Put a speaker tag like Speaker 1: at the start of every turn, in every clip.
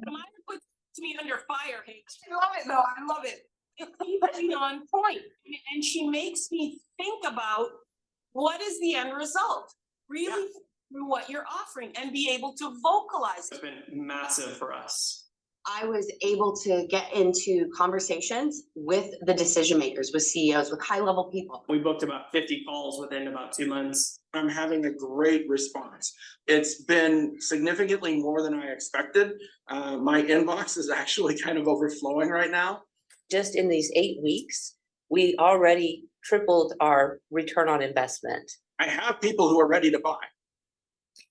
Speaker 1: Shamayah puts me under fire, H.
Speaker 2: I love it though. I love it.
Speaker 1: It keeps me on point. And she makes me think about what is the end result, really through what you're offering, and be able to vocalize it.
Speaker 3: It's been massive for us.
Speaker 4: I was able to get into conversations with the decision makers, with CEOs, with high level people.
Speaker 3: We booked about 50 calls within about 2 months.
Speaker 2: I'm having a great response. It's been significantly more than I expected. My inbox is actually kind of overflowing right now.
Speaker 5: Just in these 8 weeks, we already tripled our return on investment.
Speaker 2: I have people who are ready to buy.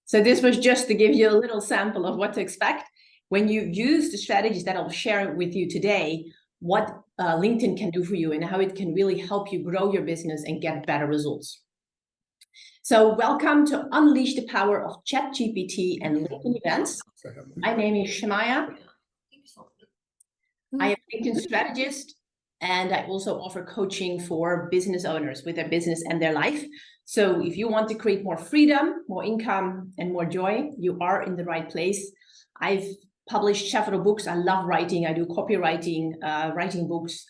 Speaker 6: So this was just to give you a little sample of what to expect. When you use the strategies that I'll share with you today, what LinkedIn can do for you and how it can really help you grow your business and get better results. So welcome to Unleash the Power of ChatGPT and LinkedIn Events. My name is Shamayah. I am a LinkedIn strategist, and I also offer coaching for business owners with their business and their life. So if you want to create more freedom, more income, and more joy, you are in the right place. I've published several books. I love writing. I do copywriting, writing books.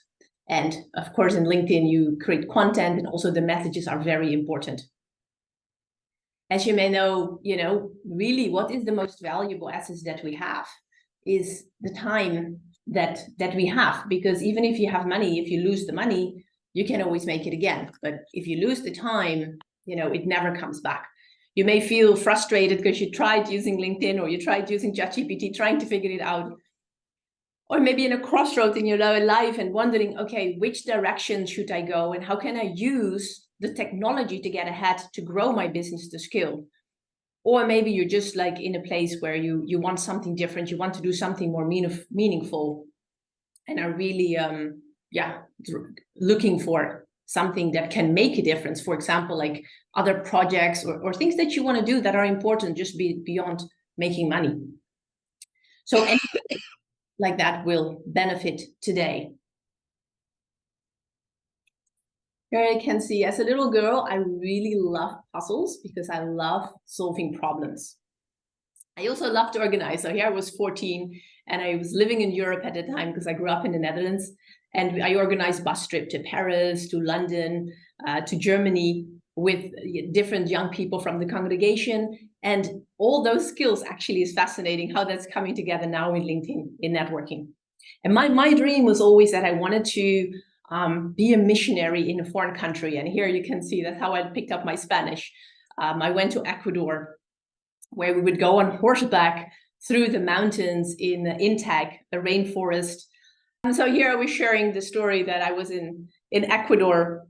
Speaker 6: And of course, in LinkedIn, you create content, and also the messages are very important. As you may know, really what is the most valuable assets that we have is the time that we have, because even if you have money, if you lose the money, you can always make it again. But if you lose the time, it never comes back. You may feel frustrated because you tried using LinkedIn or you tried using ChatGPT, trying to figure it out. Or maybe in a crossroad in your life and wondering, okay, which direction should I go and how can I use the technology to get ahead, to grow my business, to scale? Or maybe you're just like in a place where you want something different, you want to do something more meaningful and are really looking for something that can make a difference. For example, like other projects or things that you want to do that are important, just beyond making money. So anything like that will benefit today. Here you can see, as a little girl, I really love puzzles because I love solving problems. I also love to organize. So here I was 14 and I was living in Europe at the time because I grew up in the Netherlands. And I organized bus trip to Paris, to London, to Germany with different young people from the congregation. And all those skills actually is fascinating how that's coming together now in LinkedIn, in networking. And my dream was always that I wanted to be a missionary in a foreign country. And here you can see that's how I picked up my Spanish. I went to Ecuador, where we would go on horseback through the mountains in Intag, the rainforest. And so here I was sharing the story that I was in Ecuador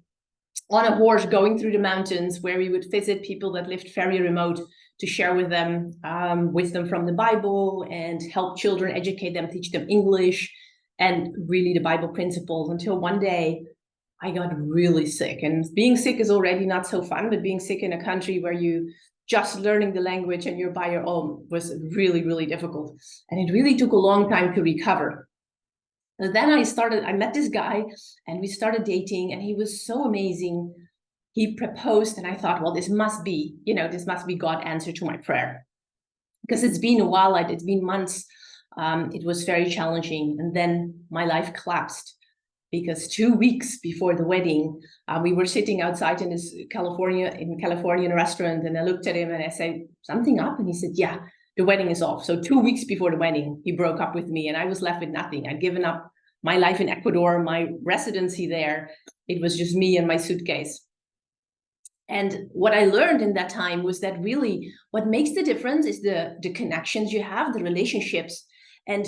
Speaker 6: on a horse going through the mountains, where we would visit people that lived very remote to share with them wisdom from the Bible and help children, educate them, teach them English and really the Bible principles, until one day I got really sick. And being sick is already not so fun, but being sick in a country where you just learning the language and you're by your own was really, really difficult. And it really took a long time to recover. And then I met this guy and we started dating, and he was so amazing. He proposed and I thought, well, this must be God's answer to my prayer. Because it's been a while, it's been months. It was very challenging. And then my life collapsed because 2 weeks before the wedding, we were sitting outside in California in a restaurant, and I looked at him and I said, something up? And he said, yeah, the wedding is off. So 2 weeks before the wedding, he broke up with me and I was left with nothing. I'd given up my life in Ecuador, my residency there. It was just me and my suitcase. And what I learned in that time was that really what makes the difference is the connections you have, the relationships. And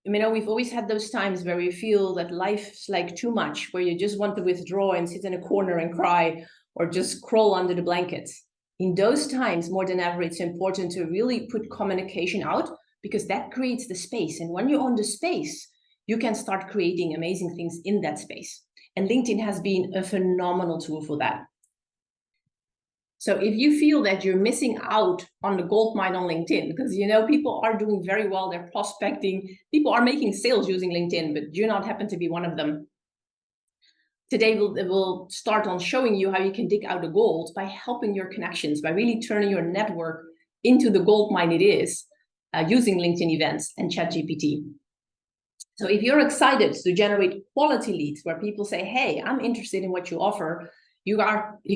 Speaker 6: we've always had those times where we feel that life's like too much, where you just want to withdraw and sit in a corner and cry or just crawl under the blankets. In those times, more than ever, it's important to really put communication out, because that creates the space. And when you own the space, you can start creating amazing things in that space. And LinkedIn has been a phenomenal tool for that. So if you feel that you're missing out on the gold mine on LinkedIn, because people are doing very well, they're prospecting, people are making sales using LinkedIn, but you not happen to be one of them. Today we'll start on showing you how you can dig out the gold by helping your connections, by really turning your network into the gold mine it is, using LinkedIn events and ChatGPT. So if you're excited to generate quality leads where people say, hey, I'm interested in what you offer, you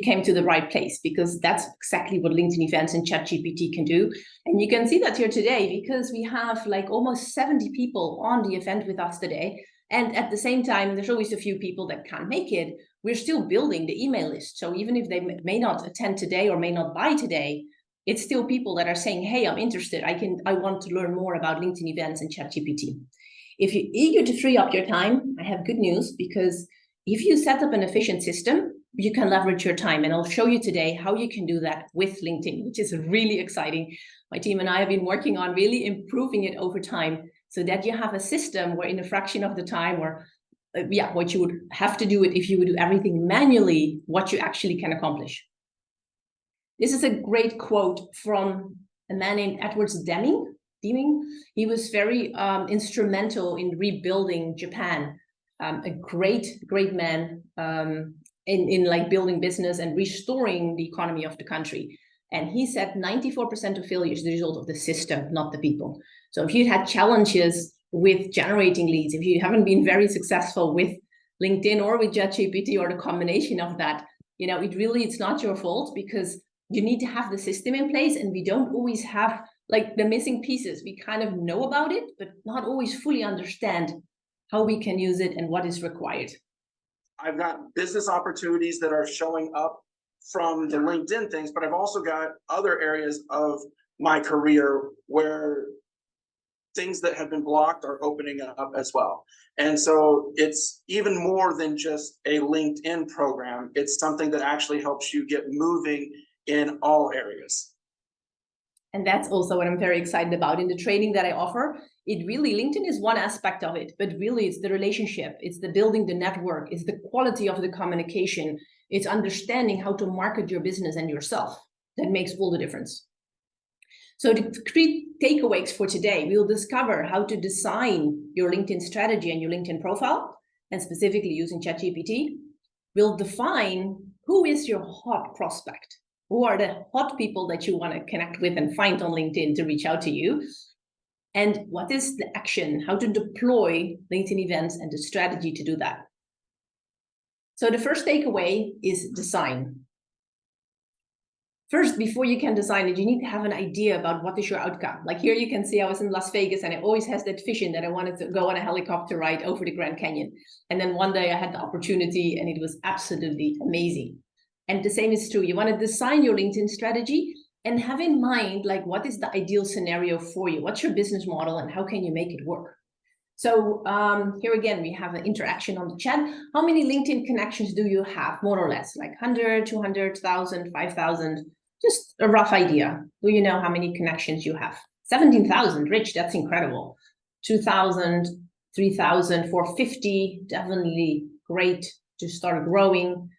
Speaker 6: came to the right place, because that's exactly what LinkedIn events and ChatGPT can do. And you can see that here today, because we have like almost 70 people on the event with us today. And at the same time, there's always a few people that can't make it. We're still building the email list. So even if they may not attend today or may not buy today, it's still people that are saying, hey, I'm interested. I want to learn more about LinkedIn events and ChatGPT. If you're eager to free up your time, I have good news, because if you set up an efficient system, you can leverage your time. And I'll show you today how you can do that with LinkedIn, which is really exciting. My team and I have been working on really improving it over time, so that you have a system where in a fraction of the time, or what you would have to do it if you would do everything manually, what you actually can accomplish. This is a great quote from a man named Edward Deming. He was very instrumental in rebuilding Japan. A great man in like building business and restoring the economy of the country. And he said 94% of failure is the result of the system, not the people. So if you had challenges with generating leads, if you haven't been very successful with LinkedIn or with ChatGPT or the combination of that, it's not your fault, because you need to have the system in place, and we don't always have like the missing pieces. We kind of know about it, but not always fully understand how we can use it and what is required.
Speaker 2: I've got business opportunities that are showing up from the LinkedIn things, but I've also got other areas of my career where things that have been blocked are opening up as well. And so it's even more than just a LinkedIn program. It's something that actually helps you get moving in all areas.
Speaker 6: And that's also what I'm very excited about in the training that I offer. LinkedIn is one aspect of it, but really it's the relationship, it's the building the network, it's the quality of the communication, it's understanding how to market your business and yourself that makes all the difference. So the 3 takeaways for today, we'll discover how to design your LinkedIn strategy and your LinkedIn profile, and specifically using ChatGPT. We'll define who is your hot prospect. Who are the hot people that you want to connect with and find on LinkedIn to reach out to you? And what is the action, how to deploy LinkedIn events and the strategy to do that? So the first takeaway is design. First, before you can design it, you need to have an idea about what is your outcome. Like here you can see I was in Las Vegas, and I always has that vision that I wanted to go on a helicopter ride over the Grand Canyon. And then one day I had the opportunity, and it was absolutely amazing. And the same is true. You want to design your LinkedIn strategy and have in mind, like, what is the ideal scenario for you? What's your business model and how can you make it work? So here again, we have an interaction on the chat. How many LinkedIn connections do you have, more or less? Like 100, 200, 1,000, 5,000? Just a rough idea. Do you know how many connections you have? 17,000, Rich, that's incredible. 2,000, 3,000, 450, definitely great to start growing.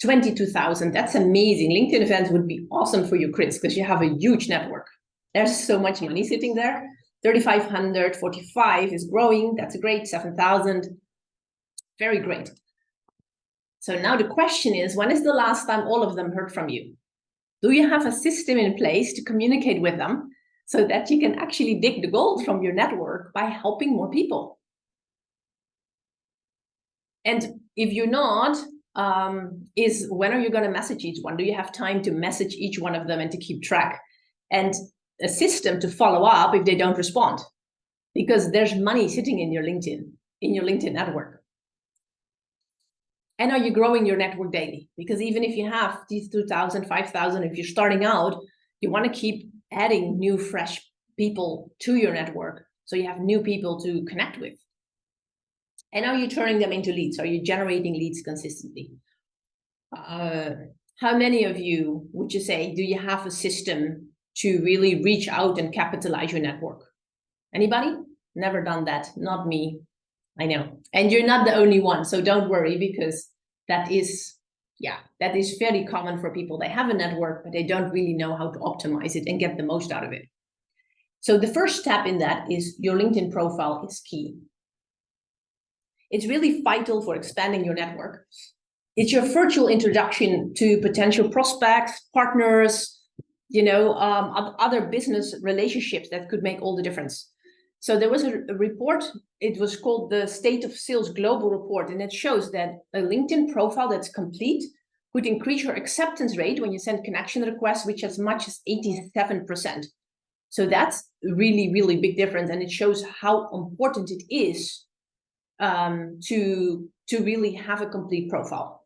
Speaker 6: 22,000, that's amazing. LinkedIn events would be awesome for you, Chris, because you have a huge network. There's so much money sitting there. 3,500, 45 is growing. That's great. 7,000, very great. So now the question is, when is the last time all of them heard from you? Do you have a system in place to communicate with them so that you can actually dig the gold from your network by helping more people? And if you're not, when are you going to message each one? Do you have time to message each one of them and to keep track? And a system to follow up if they don't respond, because there's money sitting in your LinkedIn network. And are you growing your network daily? Because even if you have these 2,000, 5,000, if you're starting out, you want to keep adding new, fresh people to your network so you have new people to connect with. And are you turning them into leads? Are you generating leads consistently? How many of you would you say, do you have a system to really reach out and capitalize your network? Anybody? Never done that. Not me. I know. And you're not the only one. So don't worry, because that is fairly common for people. They have a network, but they don't really know how to optimize it and get the most out of it. So the first step in that is your LinkedIn profile is key. It's really vital for expanding your network. It's your virtual introduction to potential prospects, partners, other business relationships that could make all the difference. So there was a report, it was called the State of Sales Global Report, and it shows that a LinkedIn profile that's complete could increase your acceptance rate when you send connection requests, which as much as 87%. So that's a really, really big difference, and it shows how important it is to really have a complete profile.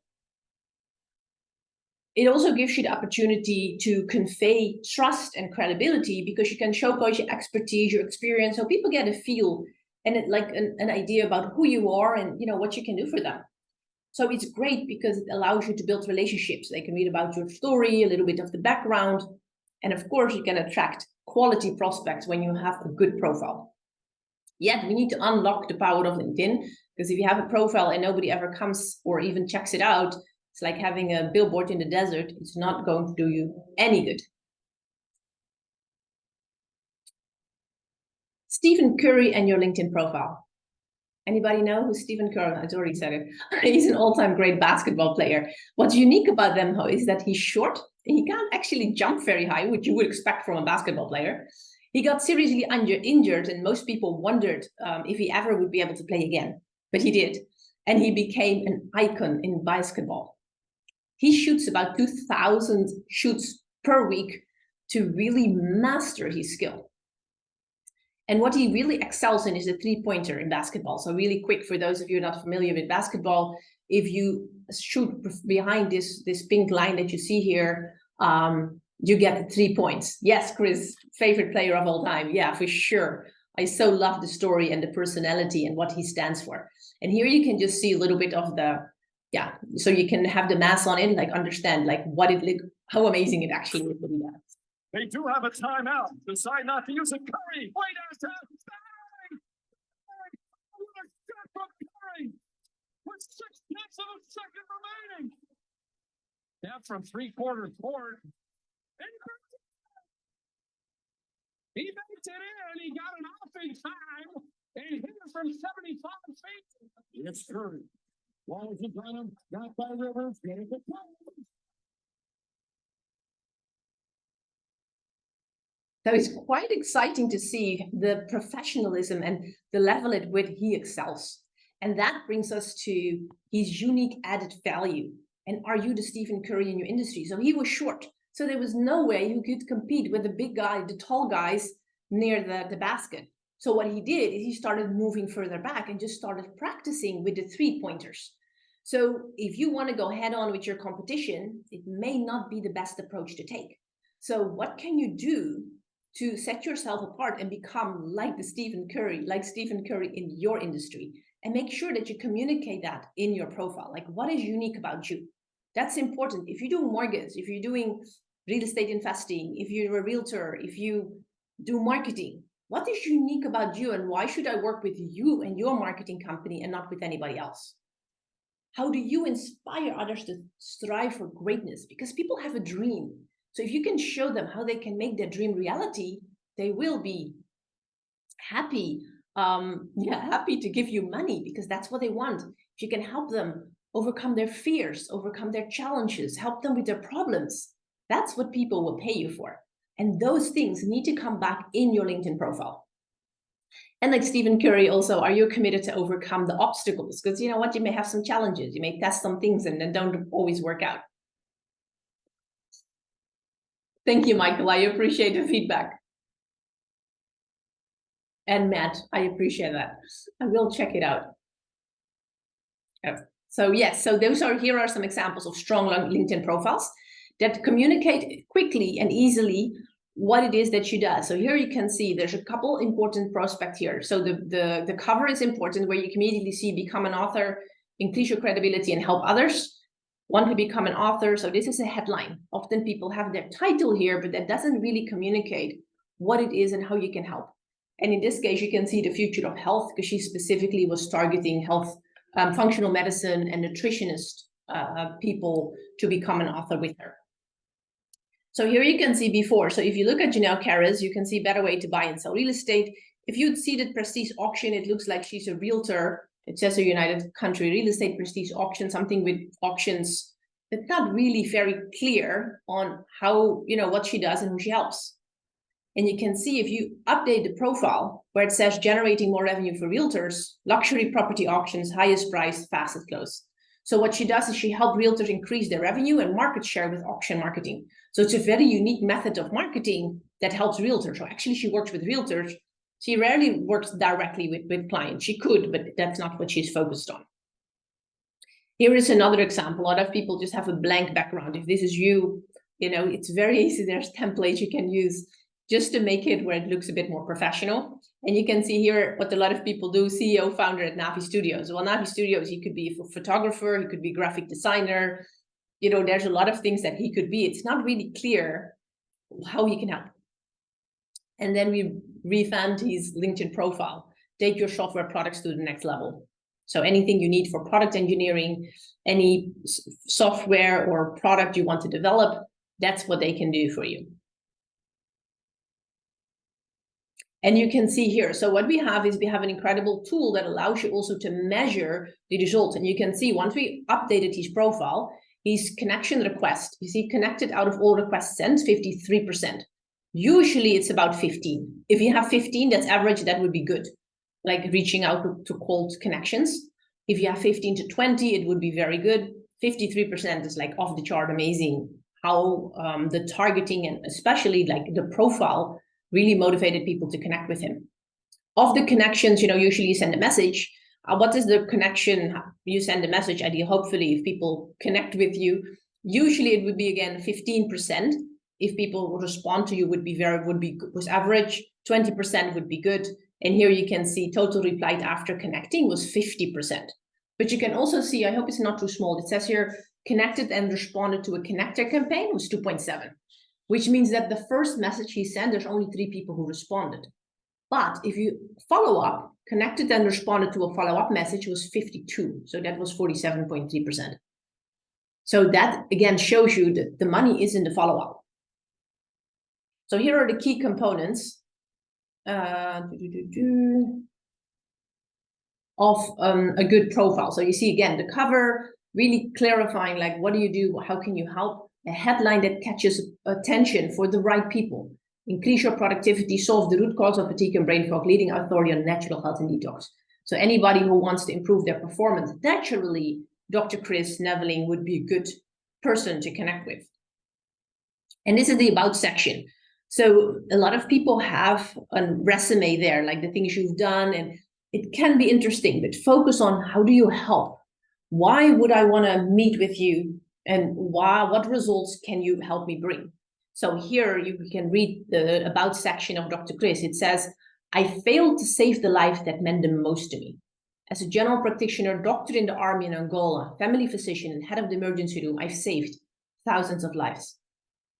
Speaker 6: It also gives you the opportunity to convey trust and credibility because you can showcase your expertise, your experience, so people get a feel and an idea about who you are and what you can do for them. So it's great because it allows you to build relationships. They can read about your story, a little bit of the background, and of course you can attract quality prospects when you have a good profile. Yet we need to unlock the power of LinkedIn, because if you have a profile and nobody ever comes or even checks it out, it's like having a billboard in the desert. It's not going to do you any good. Stephen Curry and your LinkedIn profile. Anybody know who Stephen Curry is? I already said it. He's an all-time great basketball player. What's unique about them, though, is that he's short. And he can't actually jump very high, which you would expect from a basketball player. He got seriously injured, and most people wondered if he ever would be able to play again. But he did. And he became an icon in basketball. He shoots about 2,000 shoots per week to really master his skill. And what he really excels in is the three-pointer in basketball. So really quick, for those of you not familiar with basketball, if you shoot behind this pink line that you see here, you get 3 points. Yes, Chris, favorite player of all time. Yeah, for sure. I so love the story and the personality and what he stands for. And here you can just see a little bit of so you can have the math on it, understand how amazing it actually is to do that.
Speaker 7: They do have a timeout. Decide not to use it. Curry, wait a second. Curry with 6/10 of a second remaining. Down from 3/4 court. He makes it in. He got it off in time and hit it from 75 feet. It's Curry. Walls in front of him. Got by Rivers. Get it to play.
Speaker 6: So it's quite exciting to see the professionalism and the level at which he excels. And that brings us to his unique added value. And are you the Stephen Curry in your industry? So he was short. So there was no way he could compete with the big guy, the tall guys near the basket. So what he did is he started moving further back and just started practicing with the three-pointers. So if you want to go head on with your competition, it may not be the best approach to take. So what can you do to set yourself apart and become like Stephen Curry in your industry, and make sure that you communicate that in your profile? Like, what is unique about you? That's important. If you do mortgage, if you're doing real estate investing, if you're a realtor, if you do marketing, what is unique about you, and why should I work with you and your marketing company and not with anybody else? How do you inspire others to strive for greatness? Because people have a dream. So if you can show them how they can make their dream reality, they will be happy, happy to give you money, because that's what they want. If you can help them overcome their fears, overcome their challenges, help them with their problems, that's what people will pay you for. And those things need to come back in your LinkedIn profile. And like Stephen Curry also, are you committed to overcome the obstacles? Because you know what, you may have some challenges, you may test some things and then don't always work out. Thank you, Michael. I appreciate the feedback. And Matt, I appreciate that. I will check it out. So yes, so here are some examples of strong LinkedIn profiles that communicate quickly and easily what it is that she does. So here you can see there's a couple important prospects here. So the cover is important, where you can immediately see become an author, increase your credibility and help others. Want to become an author. So this is a headline. Often people have their title here, but that doesn't really communicate what it is and how you can help. And in this case, you can see the future of health, because she specifically was targeting health, functional medicine and nutritionist people to become an author with her. So here you can see before. So if you look at Janelle Karras, you can see better way to buy and sell real estate. If you'd see the Prestige auction, it looks like she's a realtor. It says a United Country Real Estate Prestige auction, something with auctions it's not really very clear on how, what she does and who she helps. And you can see if you update the profile where it says generating more revenue for realtors, luxury property auctions, highest price, fastest close. So what she does is she helps realtors increase their revenue and market share with auction marketing. So it's a very unique method of marketing that helps realtors. So actually she works with realtors. She rarely works directly with clients. She could, but that's not what she's focused on. Here is another example. A lot of people just have a blank background. If this is you, it's very easy. There's templates you can use just to make it where it looks a bit more professional. And you can see here what a lot of people do, CEO, founder at Navi Studios. Well, Navi Studios, he could be a photographer, he could be graphic designer. There's a lot of things that he could be. It's not really clear how he can help. And then we revamped his LinkedIn profile. Take your software products to the next level. So anything you need for product engineering, any software or product you want to develop, that's what they can do for you. And you can see here, so what we have is we have an incredible tool that allows you also to measure the results. And you can see once we updated his profile, his connection request, you see connected out of all requests sent, 53%. Usually it's about 15. If you have 15, that's average, that would be good. Like reaching out to cold connections. If you have 15 to 20, it would be very good. 53% is like off the chart amazing. How the targeting and especially like the profile really motivated people to connect with him. Of the connections, usually you send a message. What is the connection? You send a message idea. Hopefully, if people connect with you, usually it would be again 15%. If people respond to you, was average. 20% would be good. And here you can see total replied after connecting was 50%. But you can also see, I hope it's not too small. It says here connected and responded to a connector campaign was 2.7. Which means that the first message he sent, there's only 3 people who responded. But if you follow up, connected and responded to a follow-up message was 52. So that was 47.3%. So that again shows you that the money is in the follow-up. So here are the key components of a good profile. So you see again, the cover, really clarifying like, what do you do? How can you help? A headline that catches attention for the right people. Increase your productivity, solve the root cause of fatigue and brain fog, leading authority on natural health and detox. So anybody who wants to improve their performance, naturally, Dr. Chris Neveling would be a good person to connect with. And this is the about section. So a lot of people have a resume there, like the things you've done, and it can be interesting, but focus on how do you help? Why would I want to meet with you? And what results can you help me bring? So here you can read the about section of Dr. Chris. It says, I failed to save the life that meant the most to me. As a general practitioner, doctor in the army in Angola, family physician, and head of the emergency room, I've saved thousands of lives.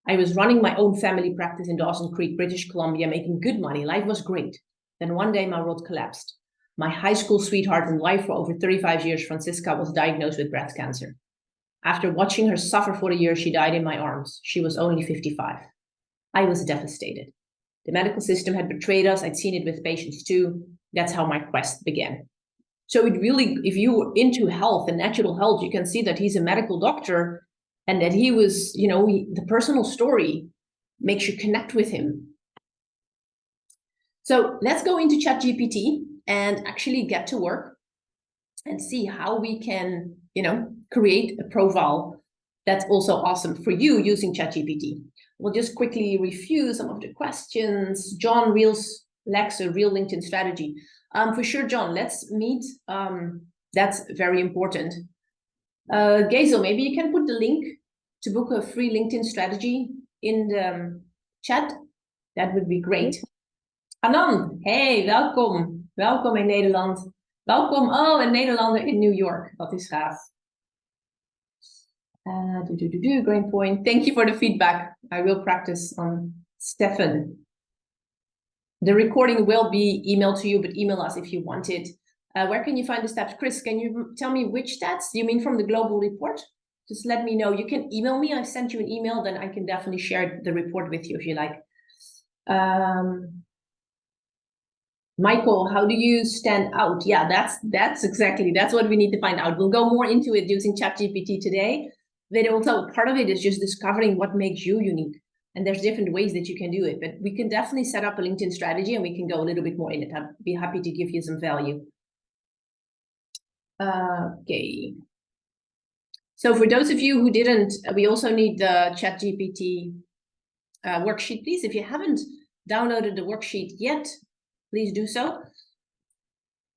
Speaker 6: I was running my own family practice in Dawson Creek, British Columbia, making good money. Life was great. Then one day my world collapsed. My high school sweetheart and wife for over 35 years, Francisca, was diagnosed with breast cancer. After watching her suffer for a year, she died in my arms. She was only 55. I was devastated. The medical system had betrayed us. I'd seen it with patients too. That's how my quest began. So it really, if you were into health and natural health, you can see that he's a medical doctor and that he was, the personal story makes you connect with him. So let's go into ChatGPT and actually get to work and see how we can, create a profile that's also awesome for you using ChatGPT. We'll just quickly review some of the questions. John Reels lacks a real LinkedIn strategy. For sure, John, let's meet. That's very important. Gezel, maybe you can put the link to book a free LinkedIn strategy in the chat. That would be great. Anand, hey, welkom. Welkom in Nederland. Welkom, een Nederlander in New York. Dat is gaaf. Great point. Thank you for the feedback. I will practice on Stefan. The recording will be emailed to you, but email us if you want it. Where can you find the stats? Chris, can you tell me which stats? Do you mean from the global report? Just let me know. You can email me. I sent you an email, then I can definitely share the report with you if you like. Michael, how do you stand out? Yeah, that's what we need to find out. We'll go more into it using ChatGPT today. then also part of it is just discovering what makes you unique. And there's different ways that you can do it, but we can definitely set up a LinkedIn strategy and we can go a little bit more in it. I'd be happy to give you some value. Okay. So for those of you who didn't, we also need the ChatGPT worksheet, please. If you haven't downloaded the worksheet yet, please do so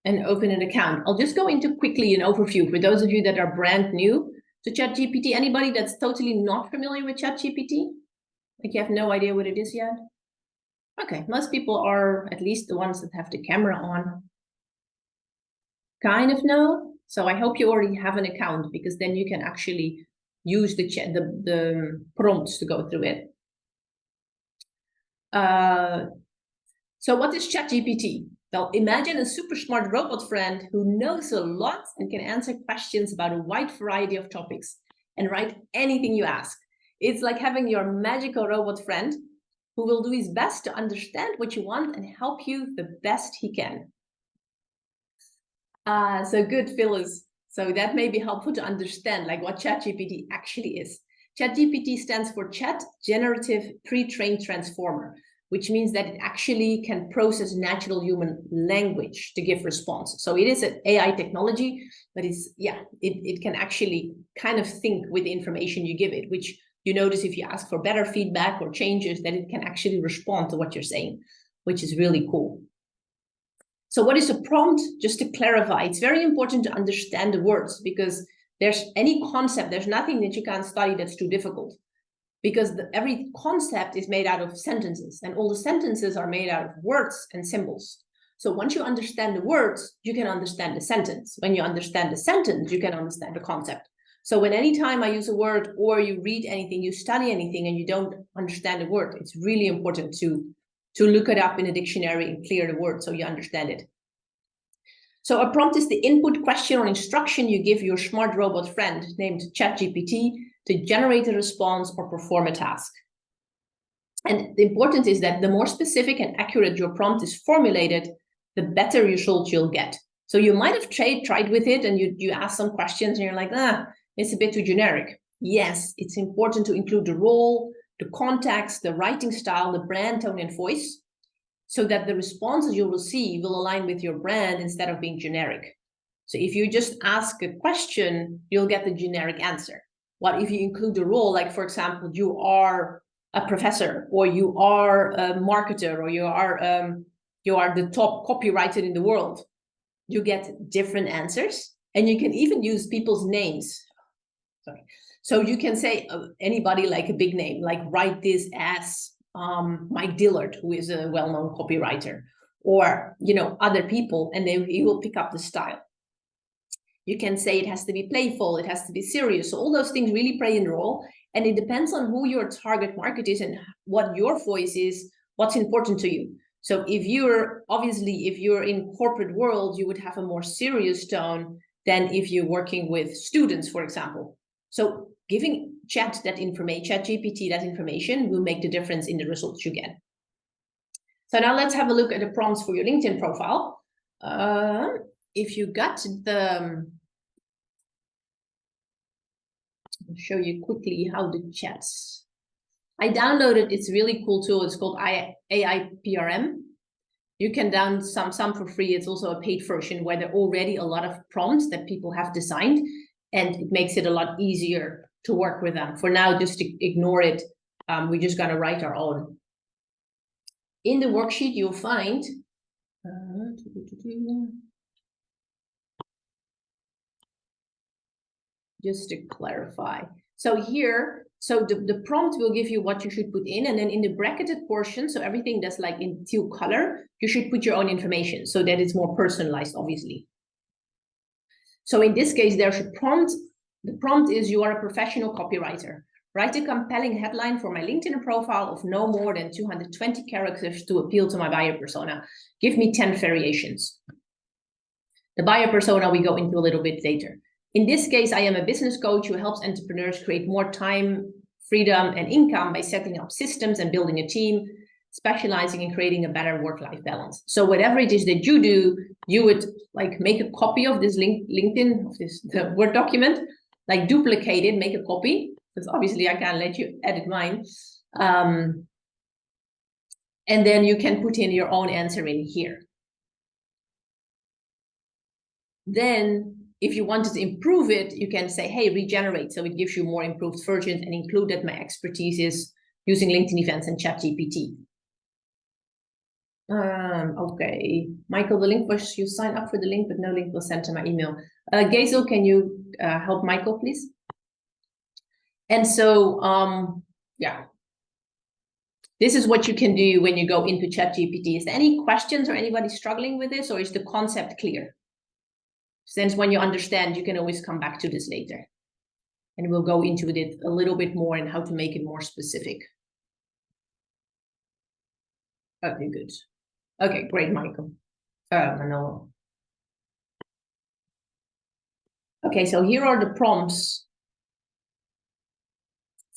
Speaker 6: and open an account. I'll just go into quickly an overview for those of you that are brand new to ChatGPT. Anybody that's totally not familiar with ChatGPT? Like you have no idea what it is yet? Okay, most people are, at least the ones that have the camera on, kind of know. So I hope you already have an account, because then you can actually use the prompts to go through it. So what is ChatGPT? Well, imagine a super smart robot friend who knows a lot and can answer questions about a wide variety of topics and write anything you ask. It's like having your magical robot friend who will do his best to understand what you want and help you the best he can. So good, Phyllis. So that may be helpful to understand like what ChatGPT actually is. ChatGPT stands for Chat Generative Pre-trained Transformer, which means that it actually can process natural human language to give response. So it is an AI technology, but it can actually kind of think with the information you give it, which you notice if you ask for better feedback or changes, that it can actually respond to what you're saying, which is really cool. So what is a prompt? Just to clarify, it's very important to understand the words, because there's any concept, there's nothing that you can't study that's too difficult, because every concept is made out of sentences, and all the sentences are made out of words and symbols. So once you understand the words, you can understand the sentence. When you understand the sentence, you can understand the concept. So when anytime I use a word, or you read anything, you study anything, and you don't understand the word, it's really important to look it up in a dictionary and clear the word so you understand it. So a prompt is the input, question, or instruction you give your smart robot friend named ChatGPT to generate a response or perform a task. And the important is that the more specific and accurate your prompt is formulated, the better results you'll get. So you might have tried with it and you ask some questions and you're like, it's a bit too generic. Yes, it's important to include the role, the context, the writing style, the brand, tone, and voice, so that the responses you'll receive will align with your brand instead of being generic. So if you just ask a question, you'll get the generic answer. What if you include the role, like for example, you are a professor, or you are a marketer, or you are the top copywriter in the world? You get different answers, and you can even use people's names. Sorry. So you can say anybody like a big name, like write this as Mike Dillard, who is a well-known copywriter, or other people, and then he will pick up the style. You can say it has to be playful, it has to be serious. So all those things really play a role, and it depends on who your target market is and what your voice is, what's important to you. So if you're in corporate world, you would have a more serious tone than if you're working with students, for example. So giving ChatGPT that information will make the difference in the results you get. So now let's have a look at the prompts for your LinkedIn profile. If you got I'll show you quickly how the chats. I downloaded, it's a really cool tool. It's called AI PRM. You can download some for free. It's also a paid version where there are already a lot of prompts that people have designed, and it makes it a lot easier to work with them. For now, just to ignore it. We're just going to write our own. In the worksheet, you'll find just to clarify. So here, the prompt will give you what you should put in, and then in the bracketed portion, so everything that's like in teal color, you should put your own information so that it's more personalized, obviously. So in this case, there's a prompt. The prompt is, you are a professional copywriter. Write a compelling headline for my LinkedIn profile of no more than 220 characters to appeal to my buyer persona. Give me 10 variations. The buyer persona we go into a little bit later. In this case, I am a business coach who helps entrepreneurs create more time, freedom, and income by setting up systems and building a team, specializing in creating a better work-life balance. So whatever it is that you do, you would like make a copy of this LinkedIn, of the Word document, like duplicate it, make a copy, because obviously I can't let you edit mine. And then you can put in your own answer in here. Then if you wanted to improve it, you can say, hey, regenerate. So it gives you more improved versions, and include that my expertise is using LinkedIn events and ChatGPT. Okay, Michael, the link was, you signed up for the link, but no link was sent to my email. Geisel, can you help Michael, please? And so, yeah. This is what you can do when you go into ChatGPT. Is there any questions or anybody struggling with this, or is the concept clear? Since when you understand, you can always come back to this later. And we'll go into it a little bit more and how to make it more specific. Okay, good. Okay, great, Michael. No. Okay, so here are the prompts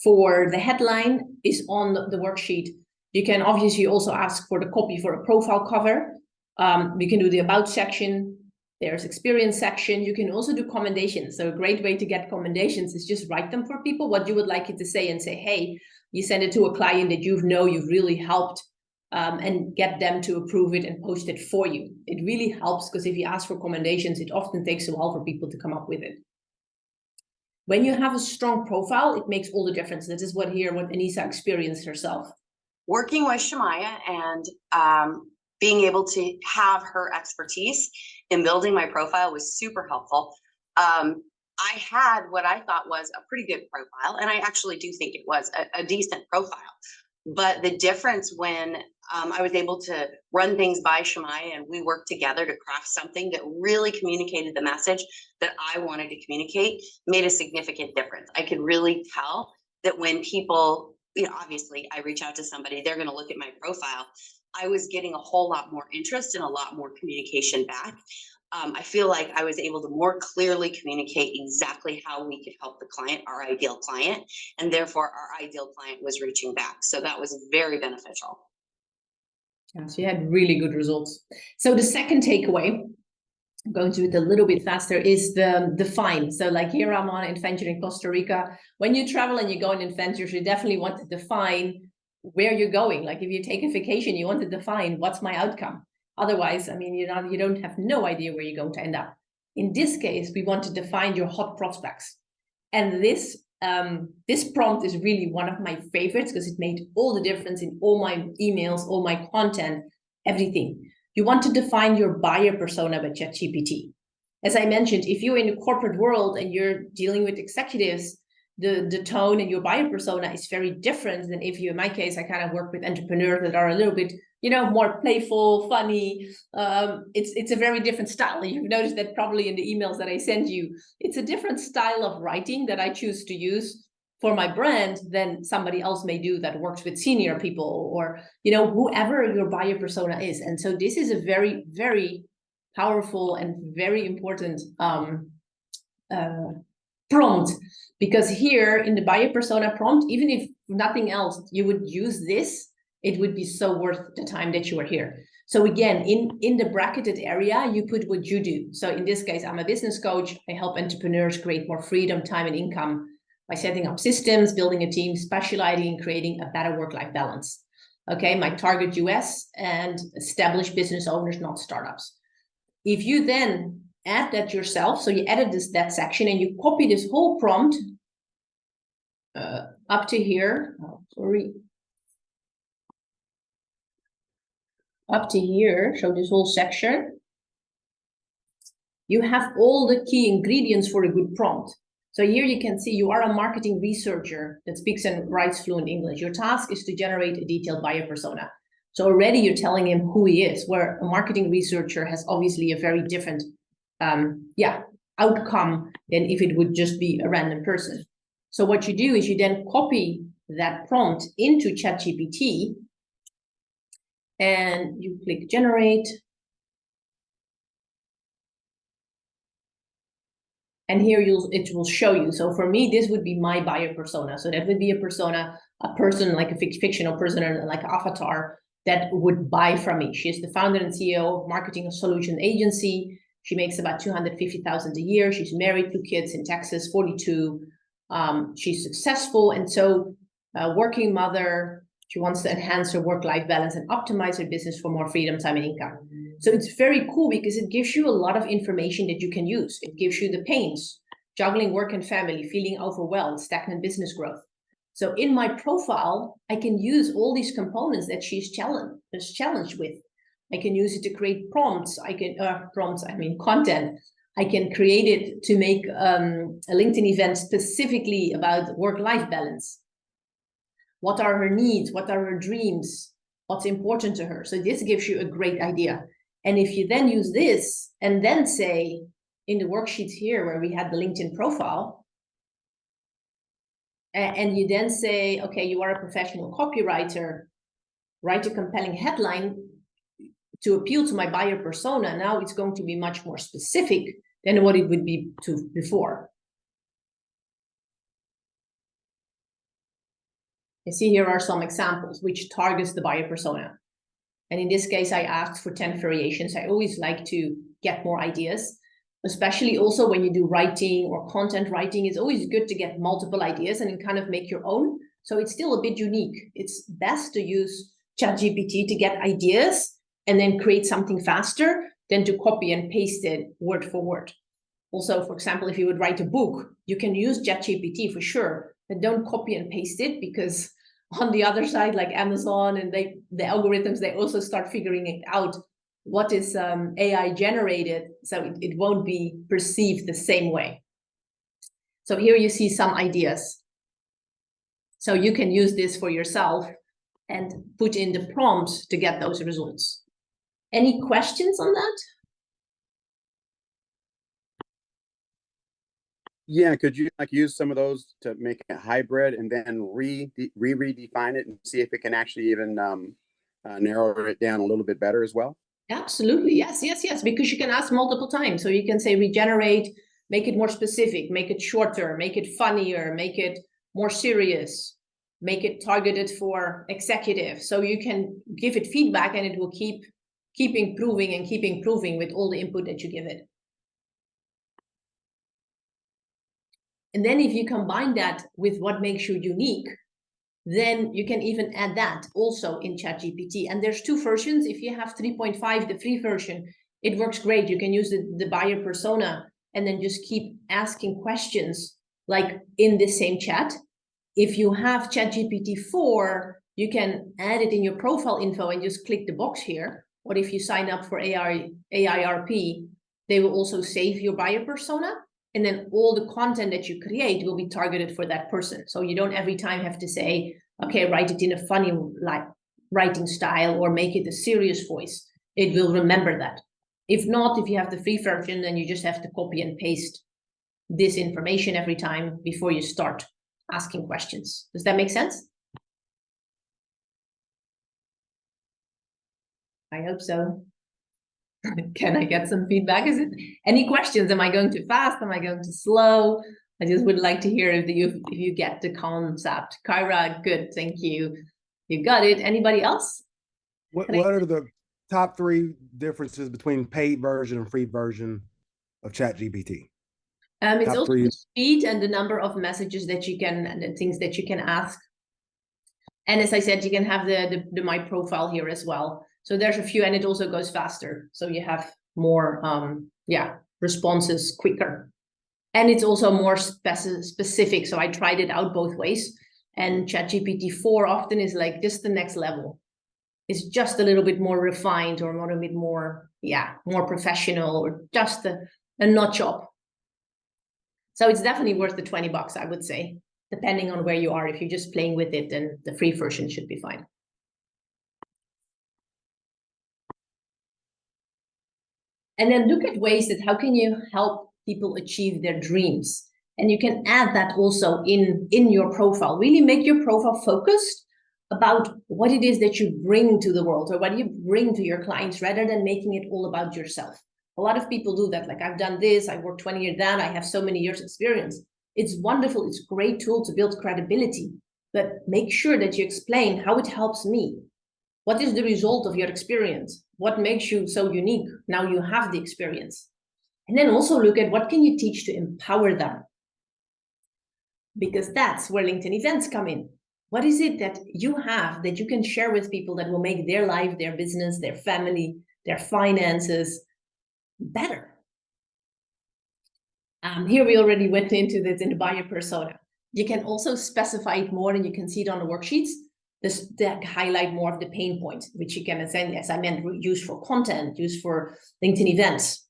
Speaker 6: for the headline is on the worksheet. You can obviously also ask for the copy for a profile cover. You can do the about section. There's experience section. You can also do commendations. So a great way to get commendations is just write them for people, what you would like it to say, and say, hey, you send it to a client that you've really helped, and get them to approve it and post it for you. It really helps, because if you ask for commendations, it often takes a while for people to come up with it. When you have a strong profile, it makes all the difference. This is what Anissa experienced herself.
Speaker 4: Working with Shamayah and being able to have her expertise in building my profile was super helpful. I had what I thought was a pretty good profile, and I actually do think it was a decent profile. But the difference when I was able to run things by Shamayah and we worked together to craft something that really communicated the message that I wanted to communicate made a significant difference. I could really tell that when people, obviously I reach out to somebody, they're going to look at my profile. I was getting a whole lot more interest and a lot more communication back. I feel like I was able to more clearly communicate exactly how we could help the client, our ideal client, and therefore our ideal client was reaching back. So that was very beneficial.
Speaker 6: Yeah, so you had really good results. So the second takeaway, I'm going to do it a little bit faster, is the define. So like here I'm on an adventure in Costa Rica. When you travel and you go on adventures, you definitely want to define where you're going. Like if you take a vacation, you want to define what's my outcome. Otherwise, I mean, you don't have no idea where you're going to end up. In this case, we want to define your hot prospects. And this prompt is really one of my favorites because it made all the difference in all my emails, all my content, everything. You want to define your buyer persona with ChatGPT. As I mentioned, if you're in the corporate world and you're dealing with executives, the tone and your buyer persona is very different than if you, in my case, I kind of work with entrepreneurs that are a little bit, more playful, funny. It's a very different style. You've noticed that probably in the emails that I send you. It's a different style of writing that I choose to use for my brand than somebody else may do that works with senior people or, whoever your buyer persona is. And so this is a very, very powerful and very important prompt, because here in the buyer persona prompt, even if nothing else, you would use this, it would be so worth the time that you are here. So again, in the bracketed area, you put what you do. So in this case, I'm a business coach. I help entrepreneurs create more freedom, time, and income by setting up systems, building a team, specializing in creating a better work-life balance. Okay, my target US and established business owners, not startups. If you then add that yourself, so you edit that section and you copy this whole prompt up to here. Oh, sorry. Up to here, so this whole section, you have all the key ingredients for a good prompt. So here you can see you are a marketing researcher that speaks and writes fluent English. Your task is to generate a detailed buyer persona. So already you're telling him who he is, where a marketing researcher has obviously a very different outcome than if it would just be a random person. So what you do is you then copy that prompt into ChatGPT and you click generate. And here it will show you. So for me, this would be my buyer persona. So that would be a person like a fictional person, like an avatar that would buy from me. She's the founder and CEO of Marketing Solution Agency. She makes about 250,000 a year. She's married, 2 kids in Texas, 42. She's successful, and so working mother. She wants to enhance her work-life balance and optimize her business for more freedom, time, and income. So it's very cool because it gives you a lot of information that you can use. It gives you the pains, juggling work and family, feeling overwhelmed, stagnant business growth. So in my profile, I can use all these components that she's challenged with. I can use it to create prompts. Content. I can create it to make a LinkedIn event specifically about work-life balance. What are her needs? What are her dreams? What's important to her? So this gives you a great idea. And if you then use this and then say in the worksheets here where we had the LinkedIn profile, and you then say, okay, you are a professional copywriter, write a compelling headline to appeal to my buyer persona. Now it's going to be much more specific than what it would be before. You see, here are some examples which targets the buyer persona. And in this case, I asked for 10 variations. I always like to get more ideas, especially also when you do writing or content writing. It's always good to get multiple ideas and kind of make your own. So it's still a bit unique. It's best to use ChatGPT to get ideas and then create something faster than to copy and paste it word for word. Also, for example, if you would write a book, you can use ChatGPT for sure, but don't copy and paste it, because on the other side, like Amazon and the algorithms, they also start figuring it out what is AI generated, so it won't be perceived the same way. So here you see some ideas. So you can use this for yourself and put in the prompts to get those results. Any questions on that?
Speaker 8: Yeah, could you like use some of those to make it hybrid and then redefine it and see if it can actually even narrow it down a little bit better as well?
Speaker 6: Absolutely, yes, because you can ask multiple times. So you can say regenerate, make it more specific, make it shorter, make it funnier, make it more serious, make it targeted for executives. So you can give it feedback and it will keep improving with all the input that you give it. And then if you combine that with what makes you unique, then you can even add that also in ChatGPT. And there's 2 versions. If you have 3.5, the free version, it works great. You can use the buyer persona and then just keep asking questions like in the same chat. If you have ChatGPT 4, you can add it in your profile info and just click the box here. Or if you sign up for AIRP, they will also save your buyer persona. And then all the content that you create will be targeted for that person. So you don't every time have to say, okay, write it in a funny like writing style or make it a serious voice. It will remember that. If not, if you have the free version, then you just have to copy and paste this information every time before you start asking questions. Does that make sense? I hope so. Can I get some feedback? Is it any questions? Am I going too fast? Am I going too slow? I just would like to hear if you get the concept. Kyra, good, thank you. You got it. Anybody else?
Speaker 9: What are the top 3 differences between paid version and free version of ChatGPT?
Speaker 6: It's
Speaker 9: top
Speaker 6: also
Speaker 9: 3.
Speaker 6: the speed and the number of messages that you can and the things that you can ask. And as I said, you can have the my profile here as well. So there's a few, and it also goes faster. So you have more, responses quicker. And it's also more specific. So I tried it out both ways. And ChatGPT 4 often is like just the next level. It's just a little bit more refined or a little bit more, more professional or just a notch up. So it's definitely worth the $20, I would say, depending on where you are. If you're just playing with it, then the free version should be fine. And then look at ways that how can you help people achieve their dreams? And you can add that also in your profile. Really make your profile focused about what it is that you bring to the world or what you bring to your clients rather than making it all about yourself. A lot of people do that. Like, I've done this, I worked 20 years down, I have so many years experience. It's wonderful. It's a great tool to build credibility, but make sure that you explain how it helps me. What is the result of your experience? What makes you so unique? Now you have the experience. And then also look at what can you teach to empower them? Because that's where LinkedIn events come in. What is it that you have that you can share with people that will make their life, their business, their family, their finances better? Here we already went into this in the buyer persona. You can also specify it more, and you can see it on the worksheets. This that highlight more of the pain points, which you can say, as I meant, use for content, use for LinkedIn events.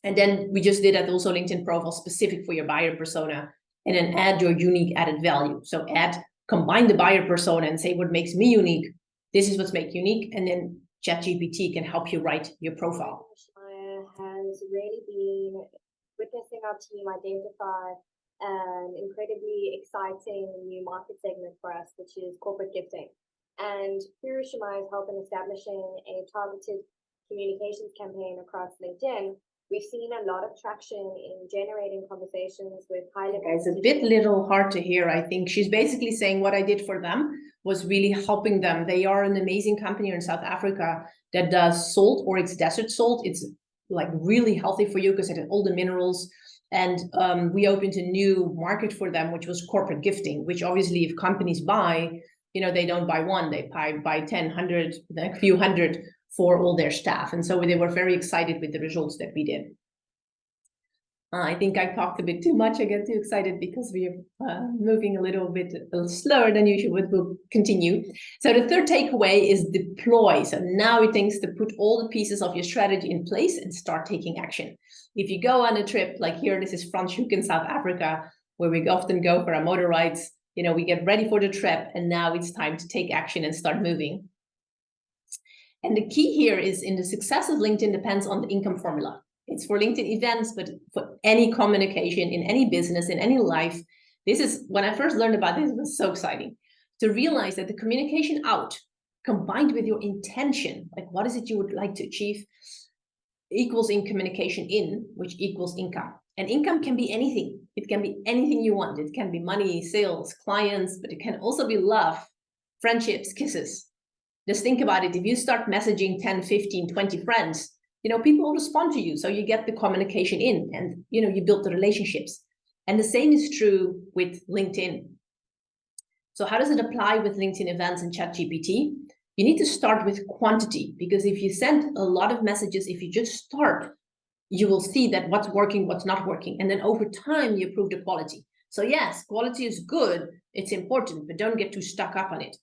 Speaker 6: And then we just did that also LinkedIn profile specific for your buyer persona, and then add your unique added value. So combine the buyer persona and say what makes me unique. This is what's make unique, and then ChatGPT can help you write your profile.
Speaker 10: Shamayah has really been witnessing our team identify an incredibly exciting new market segment for us, which is corporate gifting. And through Shamayah's help in establishing a targeted communications campaign across LinkedIn, we've seen a lot of traction in generating conversations with high-level.
Speaker 6: It's a bit little hard to hear. I think she's basically saying what I did for them was really helping them. They are an amazing company in South Africa that does salt, or it's desert salt. It's like really healthy for you because it has all the minerals. And we opened a new market for them, which was corporate gifting, which obviously if companies buy, they don't buy one, they buy 10, 100, a few hundred for all their staff. And so they were very excited with the results that we did. I think I talked a bit too much. I get too excited because we are moving a little slower than usual, but we'll continue. So the third takeaway is deploy. So now it takes to put all the pieces of your strategy in place and start taking action. If you go on a trip, like here, this is Franschhoek in South Africa, where we often go for our motor rides, we get ready for the trip, and now it's time to take action and start moving. And the key here is in the success of LinkedIn depends on the income formula. It's for LinkedIn events, but for any communication in any business, in any life. This is when I first learned about this, it was so exciting to realize that the communication out combined with your intention, like what is it you would like to achieve, equals in communication in, which equals income. And income can be anything. It can be anything you want. It can be money, sales, clients, but it can also be love, friendships, kisses. Just think about it. If you start messaging 10, 15, 20 friends, people will respond to you. So you get the communication in, and, you build the relationships. And the same is true with LinkedIn. So how does it apply with LinkedIn events and ChatGPT? You need to start with quantity, because if you send a lot of messages, if you just start, you will see that what's working, what's not working. And then over time, you improve the quality. So yes, quality is good. It's important, but don't get too stuck up on it.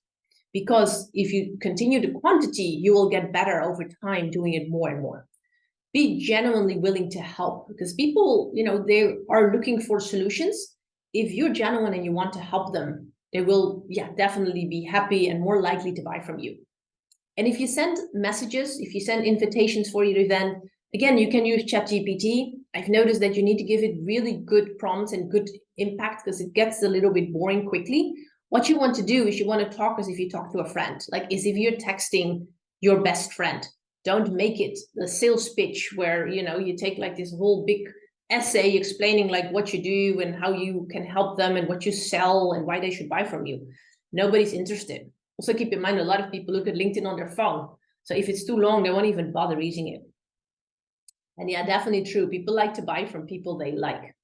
Speaker 6: Because if you continue the quantity, you will get better over time doing it more and more. Be genuinely willing to help, because people, they are looking for solutions. If you're genuine and you want to help them, they will, definitely be happy and more likely to buy from you. And if you send messages, if you send invitations for your event, again, you can use ChatGPT. I've noticed that you need to give it really good prompts and good impact, because it gets a little bit boring quickly. What you want to do is you want to talk as if you talk to a friend, like as if you're texting your best friend. Don't make it a sales pitch where, you take like this whole big essay explaining like what you do and how you can help them and what you sell and why they should buy from you. Nobody's interested. Also keep in mind, a lot of people look at LinkedIn on their phone. So if it's too long, they won't even bother reading it. And definitely true. People like to buy from people they like.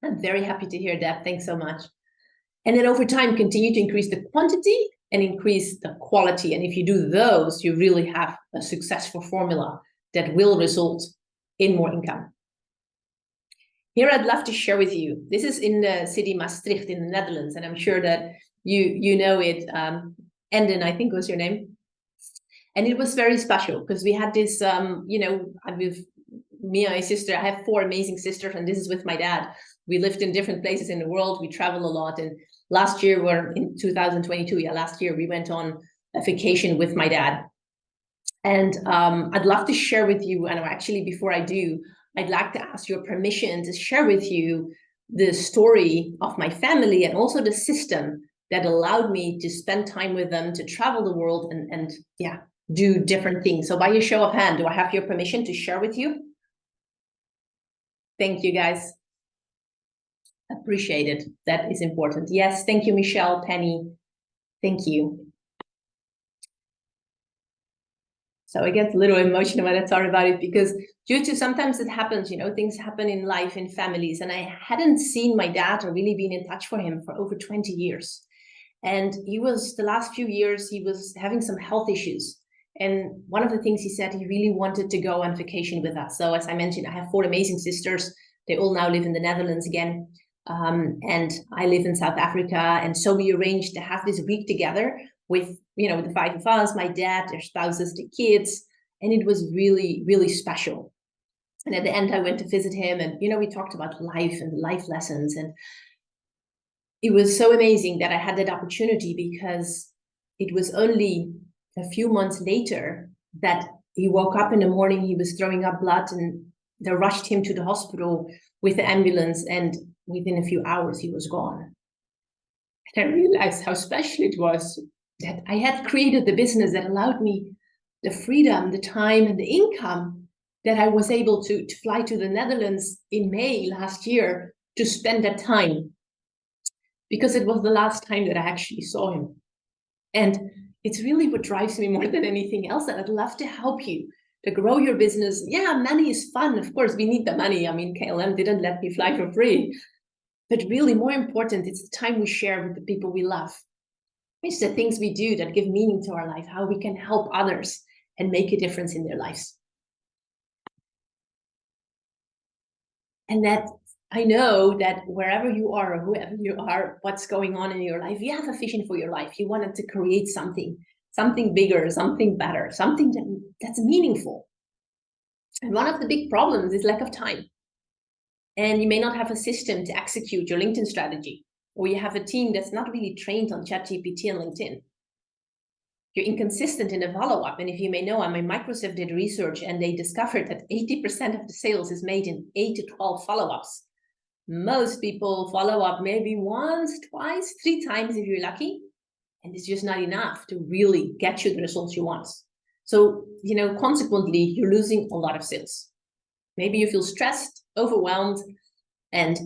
Speaker 6: I'm very happy to hear that. Thanks so much. And then over time, continue to increase the quantity and increase the quality. And if you do those, you really have a successful formula that will result in more income. Here, I'd love to share with you. This is in the city Maastricht in the Netherlands, and I'm sure that you know it. Enden, I think was your name. And it was very special because we had this, with me and my sister. I have 4 amazing sisters, and this is with my dad. We lived in different places in the world. We travel a lot. And last year, we're in 2022. Last year we went on a vacation with my dad. And I'd love to share with you, and actually before I do, I'd like to ask your permission to share with you the story of my family and also the system that allowed me to spend time with them, to travel the world and do different things. So by a show of hand, do I have your permission to share with you? Thank you, guys. Appreciate it. That is important. Yes, thank you, Michelle, Penny. Thank you. So I get a little emotional when I talk about it, because due to sometimes it happens, things happen in life, in families, and I hadn't seen my dad or really been in touch for him for over 20 years. And the last few years, he was having some health issues. And one of the things he said, he really wanted to go on vacation with us. So as I mentioned, I have 4 amazing sisters. They all now live in the Netherlands again. And I live in South Africa. And so we arranged to have this week together with, the 5 of us, my dad, their spouses, the kids. And it was really, really special. And at the end, I went to visit him, and, we talked about life and life lessons. And it was so amazing that I had that opportunity, because it was only a few months later that he woke up in the morning, he was throwing up blood, and they rushed him to the hospital with the ambulance, and within a few hours he was gone. And I realized how special it was that I had created the business that allowed me the freedom, the time, and the income, that I was able to fly to the Netherlands in May last year to spend that time, because it was the last time that I actually saw him. And it's really what drives me more than anything else, that I'd love to help you to grow your business. Yeah, money is fun. Of course, we need the money. I mean, KLM didn't let me fly for free. But really more important, it's the time we share with the people we love. It's the things we do that give meaning to our life, how we can help others and make a difference in their lives. And that I know that wherever you are, or whoever you are, what's going on in your life, you have a vision for your life. You wanted to create something bigger, something better, something that's meaningful. And one of the big problems is lack of time. And you may not have a system to execute your LinkedIn strategy, or you have a team that's not really trained on ChatGPT and LinkedIn. You're inconsistent in the follow-up. And if you may know, Microsoft did research, and they discovered that 80% of the sales is made in 8 to 12 follow-ups. Most people follow up maybe once, twice, 3 times if you're lucky. And it's just not enough to really get you the results you want. So, consequently, you're losing a lot of sales. Maybe you feel stressed, overwhelmed, and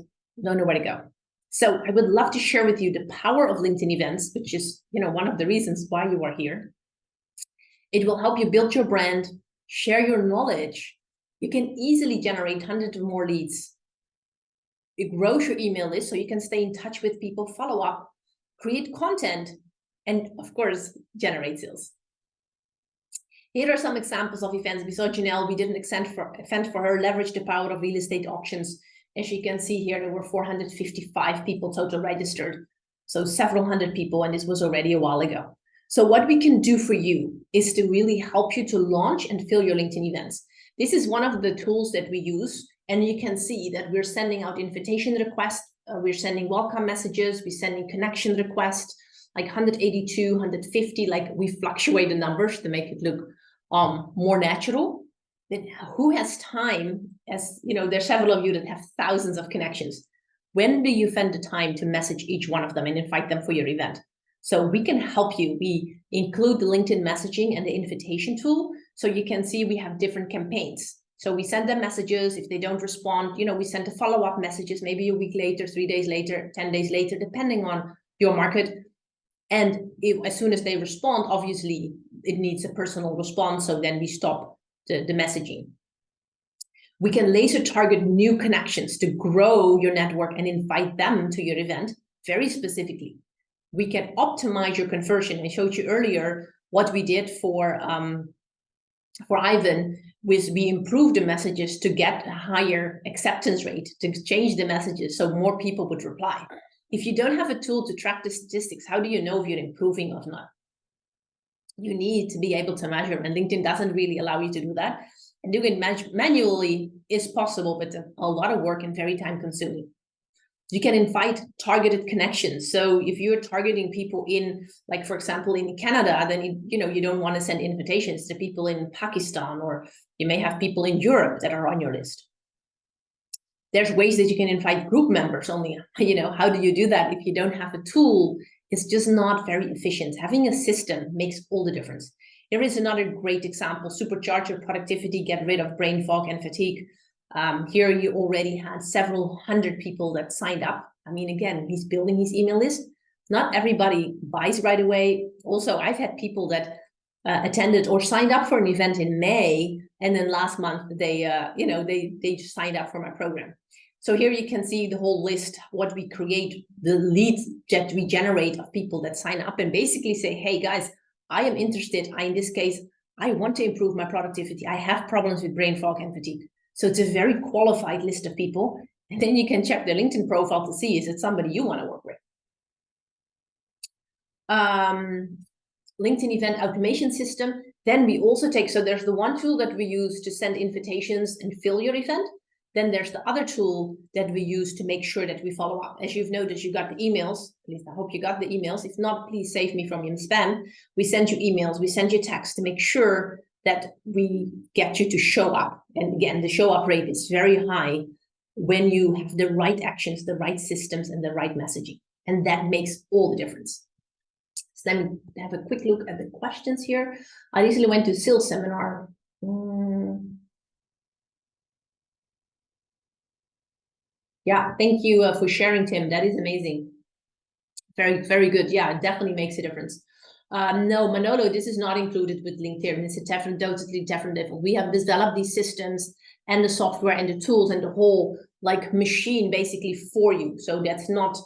Speaker 6: don't know where to go. So I would love to share with you the power of LinkedIn events, which is, one of the reasons why you are here. It will help you build your brand, share your knowledge. You can easily generate hundreds of more leads. It grows your email list so you can stay in touch with people, follow up, create content, and of course, generate sales. Here are some examples of events. We saw Janelle, we did an event for her, leverage the power of real estate auctions. As you can see here, there were 455 people total registered. So several hundred people, and this was already a while ago. So what we can do for you is to really help you to launch and fill your LinkedIn events. This is one of the tools that we use, and you can see that we're sending out invitation requests, we're sending welcome messages, we're sending connection requests, like 182, 150, like we fluctuate the numbers to make it look more natural. Then who has time? As there's several of you that have thousands of connections. When do you find the time to message each one of them and invite them for your event? So we can help you. We include the LinkedIn messaging and the invitation tool, so you can see we have different campaigns. So we send them messages. If they don't respond, we send the follow-up messages, maybe a week later, 3 days later, 10 days later, depending on your market. And as soon as they respond, obviously it needs a personal response. So then we stop the messaging. We can laser target new connections to grow your network and invite them to your event very specifically. We can optimize your conversion. I showed you earlier what we did for Ivan. We improved the messages to get a higher acceptance rate, to change the messages so more people would reply. If you don't have a tool to track the statistics, how do you know if you're improving or not? You need to be able to measure, and LinkedIn doesn't really allow you to do that. And doing it manually is possible, but a lot of work and very time consuming. You can invite targeted connections. So if you're targeting people in, like, for example, in Canada, then you don't want to send invitations to people in Pakistan, or you may have people in Europe that are on your list. There's ways that you can invite group members only. How do you do that if you don't have a tool? It's just not very efficient. Having a system makes all the difference. Here is another great example: supercharge your productivity, get rid of brain fog and fatigue. Here you already had several hundred people that signed up. Again, he's building his email list. Not everybody buys right away. Also, I've had people that attended or signed up for an event in May, and then last month they they signed up for my program. So here you can see the whole list, what we create, the leads that we generate of people that sign up and basically say, hey guys, I am interested. In this case, I want to improve my productivity. I have problems with brain fog and fatigue. So it's a very qualified list of people. And then you can check their LinkedIn profile to see, is it somebody you want to work with? LinkedIn event automation system. Then we also take, so there's the one tool that we use to send invitations and fill your event. Then there's the other tool that we use to make sure that we follow up. As you've noticed, you got the emails. At least I hope you got the emails. If not, please save me from your spam. We send you emails, we send you texts to make sure that we get you to show up. And again, the show up rate is very high when you have the right actions, the right systems, and the right messaging. And that makes all the difference. So then we have a quick look at the questions here. I recently went to a sales seminar. Yeah, thank you for sharing, Tim. That is amazing. Very, very good. Yeah, it definitely makes a difference. No, Manolo, this is not included with LinkedIn. It's a totally different level. We have developed these systems and the software and the tools and the whole like machine basically for you. So that's not,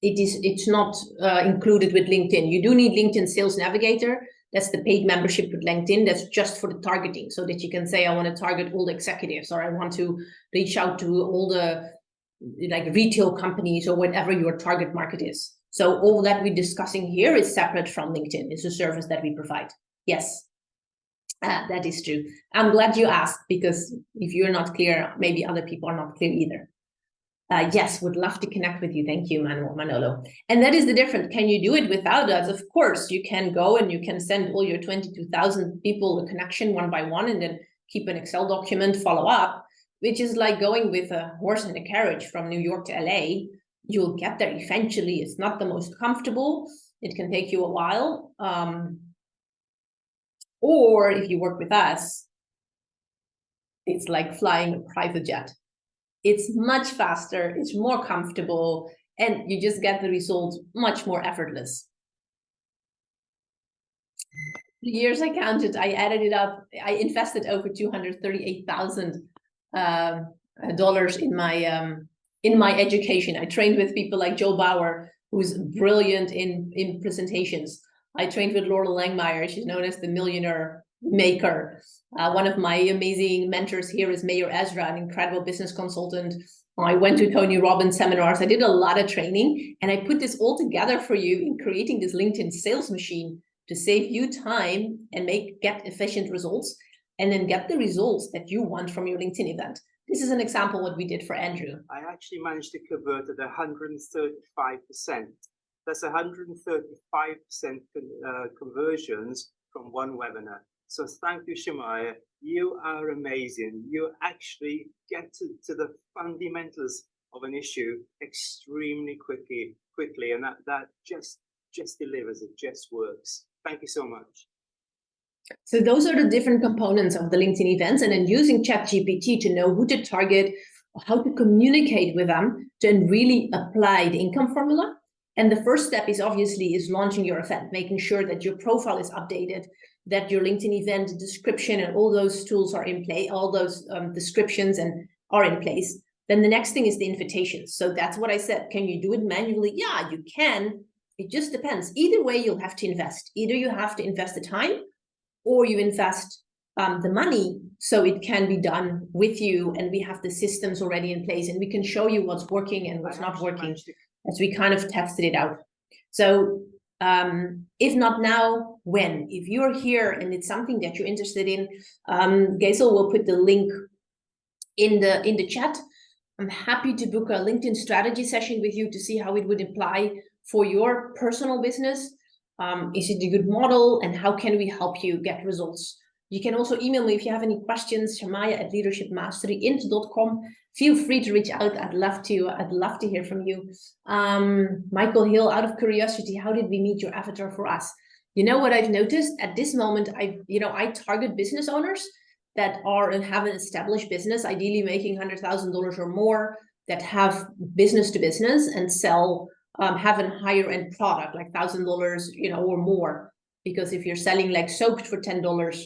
Speaker 6: it's not included with LinkedIn. You do need LinkedIn Sales Navigator. That's the paid membership with LinkedIn. That's just for the targeting, so that you can say, I want to target all the executives, or I want to reach out to all the like retail companies or whatever your target market is. So all that we're discussing here is separate from LinkedIn. It's a service that we provide. Yes, that is true. I'm glad you asked, because if you're not clear, maybe other people are not clear either. Yes, would love to connect with you. Thank you, Manolo. And that is the difference. Can you do it without us? Of course, you can go and you can send all your 22,000 people a connection one by one, and then keep an Excel document, follow up, which is like going with a horse and a carriage from New York to LA. You'll get there eventually. It's not the most comfortable. It can take you a while. Or if you work with us, it's like flying a private jet. It's much faster, it's more comfortable, and you just get the results much more effortless. The years I counted, I added it up. I invested over $238,000 in my education. I trained with people like Joe Bauer, who's brilliant in presentations. I trained with Laura Langmeyer. She's known as the millionaire maker. One of my amazing mentors here is Mayor Ezra, an incredible business consultant. I went to Tony Robbins seminars. I did a lot of training, and I put this all together for you in creating this LinkedIn sales machine to save you time and get efficient results, and then get the results that you want from your LinkedIn event. This is an example what we did for Andrew.
Speaker 11: I actually managed to convert at 135%. That's 135% conversions from one webinar. So thank you, Shamayah. You are amazing. You actually get to the fundamentals of an issue extremely quickly, and that just delivers. It just works. Thank you so much.
Speaker 6: So those are the different components of the LinkedIn events, and then using ChatGPT to know who to target, how to communicate with them, to really apply the income formula. And the first step is obviously launching your event, making sure that your profile is updated, that your LinkedIn event description and all those tools are in place, all those descriptions are in place. Then the next thing is the invitations. So that's what I said. Can you do it manually? Yeah, you can. It just depends. Either way, you'll have to invest. Either you have to invest the time, or you invest the money, so it can be done with you, and we have the systems already in place, and we can show you what's working and what's not working as we kind of tested it out. So if not now, when? If you're here and it's something that you're interested in, Geisel will put the link in the chat. I'm happy to book a LinkedIn strategy session with you to see how it would apply for your personal business. Is it a good model, and how can we help you get results? You can also email me if you have any questions, Shamayah@leadershipmasteryint.com. Feel free to reach out. I'd love to hear from you. Michael Hill, out of curiosity, how did we meet your avatar for us? You know what I've noticed at this moment, I target business owners that have an established business, ideally making $100,000 or more, that have business to business and sell, have a higher end product like $1,000, or more. because if you're selling like soaps for $10,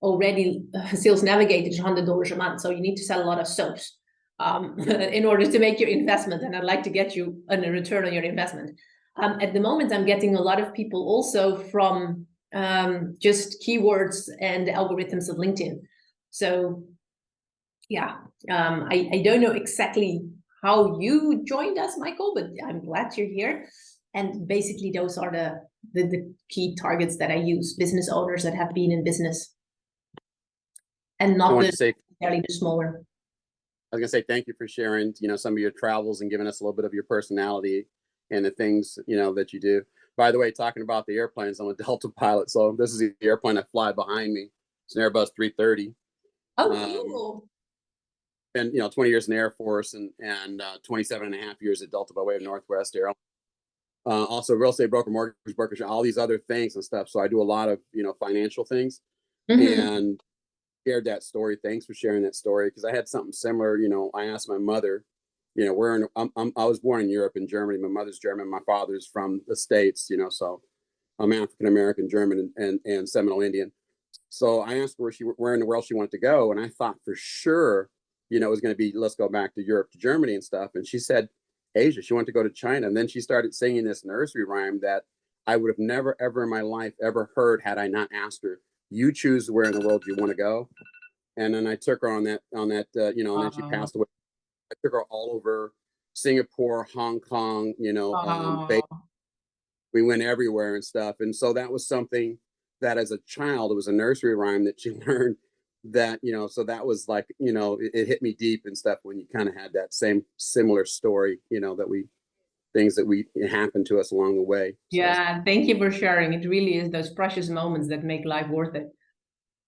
Speaker 6: already Sales Navigator is $100 a month. So you need to sell a lot of soaps in order to make your investment. And I'd like to get you a return on your investment. At the moment, I'm getting a lot of people also from just keywords and the algorithms of LinkedIn. So yeah, I don't know exactly how you joined us, Michael, but I'm glad you're here. And basically those are the key targets that I use, business owners that have been in business. And not necessarily the smaller.
Speaker 8: I was gonna say thank you for sharing, some of your travels and giving us a little bit of your personality and the things, that you do. By the way, talking about the airplanes, I'm a Delta pilot, so this is the airplane I fly behind me. It's an Airbus 330.
Speaker 6: Oh, cool.
Speaker 8: And 20 years in the Air Force and 27 and a half years at Delta by way of Northwest Airlines. Also real estate broker, mortgage broker, all these other things and stuff. So I do a lot of, financial things. And shared that story. Thanks for sharing that story, because I had something similar. I asked my mother, I was born in Europe, in Germany. My mother's German, my father's from the States, so I'm African American, German, and Seminole Indian. So I asked her where in the world she wanted to go, and I thought for sure, it was going to be, let's go back to Europe, to Germany and stuff. And she said Asia. She wanted to go to China, and then she started singing this nursery rhyme that I would have never ever in my life ever heard had I not asked her. You choose where in the world you want to go. And then I took her on that, and then she passed away. I took her all over Singapore, Hong Kong, we went everywhere and stuff. And so that was something that as a child, it was a nursery rhyme that she learned that, so that was like, it hit me deep and stuff when you kind of had that similar story, things that happened to us along the way.
Speaker 6: Yeah, thank you for sharing. It really is those precious moments that make life worth it.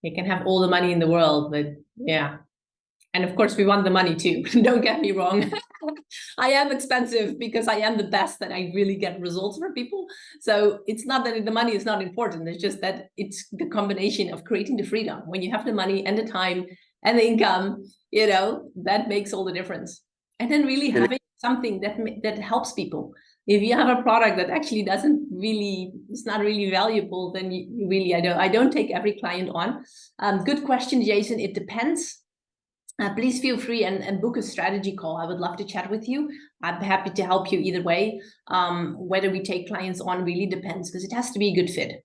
Speaker 6: You can have all the money in the world, but yeah. And of course we want the money too, don't get me wrong. I am expensive because I am the best and I really get results for people. So it's not that the money is not important. It's just that it's the combination of creating the freedom. When you have the money and the time and the income, that makes all the difference. And then really having something that helps people. If you have a product that actually it's not really valuable, then you really, I don't take every client on. Good question, Jason. It depends. Please feel free and book a strategy call. I would love to chat with you. I'm happy to help you either way. Whether we take clients on really depends, because it has to be a good fit.